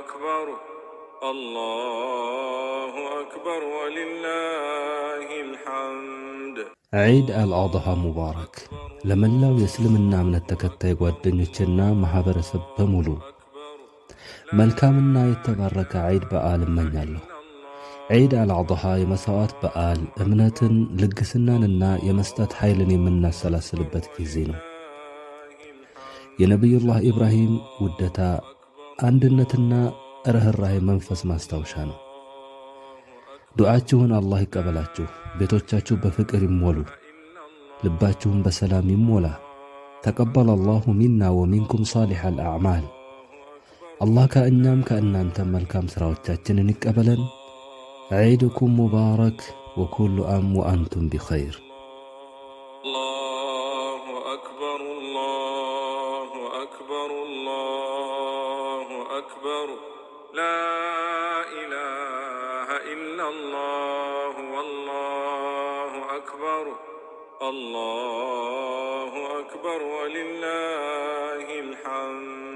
أكبر الله أكبر ولله الحمد عيد الأضحى مبارك ለመላው የእስልምና እምነት ተከታይ ጓደኞችና ማህበረሰብ በሙሉ መልካምና የተባረከ ዒድ በዓል እመኛለሁ። ዒድ አልአድሃ የመሥዋዕት በዓል እምነትን፣ ልግስናንና የመስጠት ኃይልን የምናሰላስልበት ጊዜ ነው። የነቢዩላህ ኢብራሂም ውደታ፣ አንድነትና ርኅራኄ መንፈስ ማስታወሻ ነው። ዱዓችሁን አላህ ይቀበላችሁ፣ ቤቶቻችሁ በፍቅር ይሞሉ፣ ልባችሁም በሰላም ይሞላ። ተቀበለ አላሁ ሚና ወሚንኩም ሷሊሐ አልአዕማል። አላህ ከእኛም ከእናንተም መልካም ሥራዎቻችንን ይቀበለን። ዒድኩም ሙባረክ ወኩሉ ዓም ወአንቱም ቢኸይር። الله أكبر الله أكبر الله أكبر لا إله إلا الله والله أكبر الله أكبر ولله الحمد